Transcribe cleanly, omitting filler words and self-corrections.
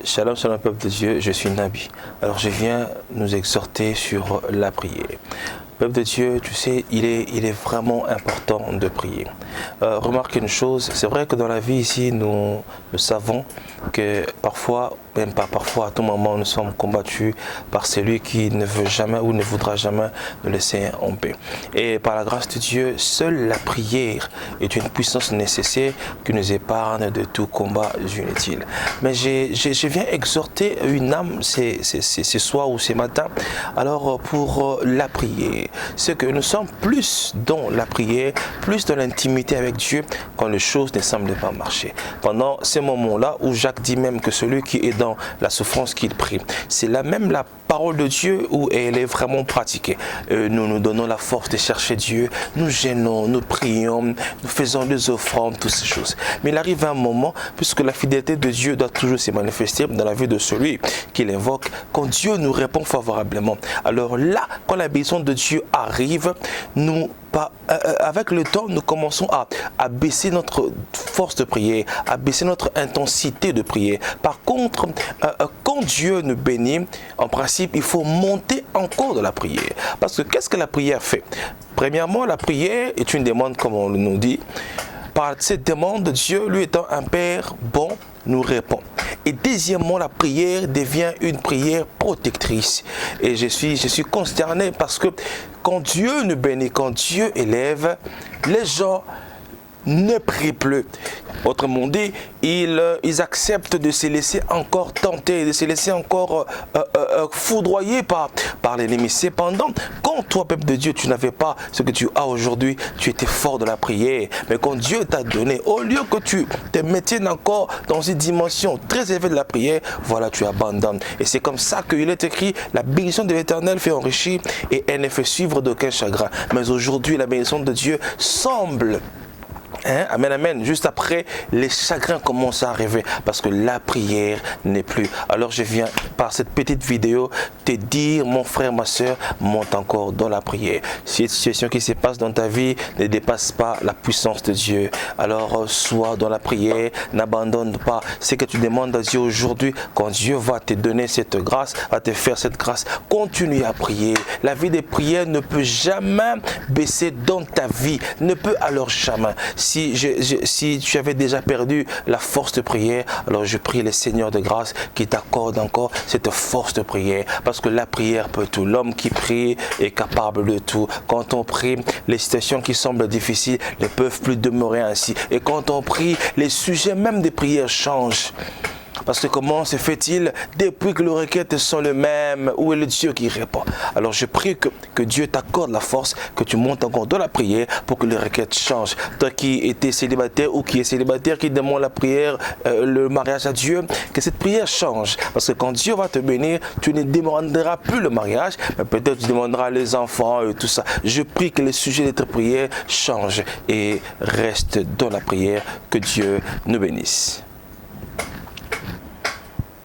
Shalom, shalom peuple de Dieu, je suis Nabi. Alors je viens nous exhorter sur la prière. Peuple de Dieu, tu sais, il est vraiment important de prier. Remarque une chose, c'est vrai que dans la vie ici, nous savons que parfois, même pas parfois, à tout moment, nous sommes combattus par celui qui ne veut jamais ou ne voudra jamais nous laisser en paix. Et par la grâce de Dieu, seule la prière est une puissance nécessaire qui nous épargne de tout combat inutile. Mais je viens exhorter une âme ce soir ou ce matin, alors pour la prière. C'est que nous sommes plus dans la prière, plus dans l'intimité avec Dieu quand les choses ne semblent pas marcher. Pendant ces moments-là où Jacques dit même que celui qui est dans la souffrance qu'il prie, c'est la parole de Dieu où elle est vraiment pratiquée. Nous nous donnons la force de chercher Dieu, nous gênons, nous prions, nous faisons des offrandes, toutes ces choses. Mais il arrive un moment, puisque la fidélité de Dieu doit toujours se manifester dans la vie de celui qui l'invoque, quand Dieu nous répond favorablement. Alors là, quand la bénédiction de Dieu arrive, avec le temps, nous commençons à baisser notre force de prière, à baisser notre intensité de prière. Par contre, quand Dieu nous bénit, en principe, il faut monter encore de la prière. Parce que qu'est-ce que la prière fait? Premièrement, la prière est une demande, comme on nous dit. Par cette demande, Dieu, lui étant un Père bon, nous répond. Et deuxièmement, la prière devient une prière protectrice. Et je suis consterné parce que quand Dieu nous bénit, quand Dieu élève, les gens ne prient plus. Autrement dit, ils acceptent de se laisser encore tenter, de se laisser encore foudroyer par l'ennemi. Cependant, quand toi, peuple de Dieu, tu n'avais pas ce que tu as aujourd'hui, tu étais fort de la prière. Mais quand Dieu t'a donné, au lieu que tu te maintiennes encore dans une dimension très élevée de la prière, voilà, tu abandonnes. Et c'est comme ça qu'il est écrit, la bénédiction de l'Éternel fait enrichir et elle ne fait suivre d'aucun chagrin. Mais aujourd'hui, la bénédiction de Dieu semble... Amen, amen. Juste après, les chagrins commencent à arriver parce que la prière n'est plus. Alors je viens par cette petite vidéo te dire, mon frère, ma soeur, monte encore dans la prière. Si une situation qui se passe dans ta vie ne dépasse pas la puissance de Dieu, alors sois dans la prière, n'abandonne pas ce que tu demandes à Dieu aujourd'hui. Quand Dieu va te donner cette grâce, va te faire cette grâce, continue à prier. La vie de prière ne peut jamais baisser dans ta vie, ne peut alors jamais. Si tu avais déjà perdu la force de prière, alors je prie le Seigneur de grâce qui t'accorde encore cette force de prière. Parce que la prière peut tout. L'homme qui prie est capable de tout. Quand on prie, les situations qui semblent difficiles ne peuvent plus demeurer ainsi. Et quand on prie, les sujets même des prières changent. Parce que comment se fait-il depuis que les requêtes sont les mêmes? Où est le Dieu qui répond? Alors je prie que Dieu t'accorde la force, que tu montes encore dans la prière pour que les requêtes changent. Toi qui étais célibataire ou qui est célibataire, qui demande la prière, le mariage à Dieu, que cette prière change. Parce que quand Dieu va te bénir, tu ne demanderas plus le mariage, mais peut-être tu demanderas les enfants et tout ça. Je prie que les sujets de ta prière changent et reste dans la prière. Que Dieu nous bénisse.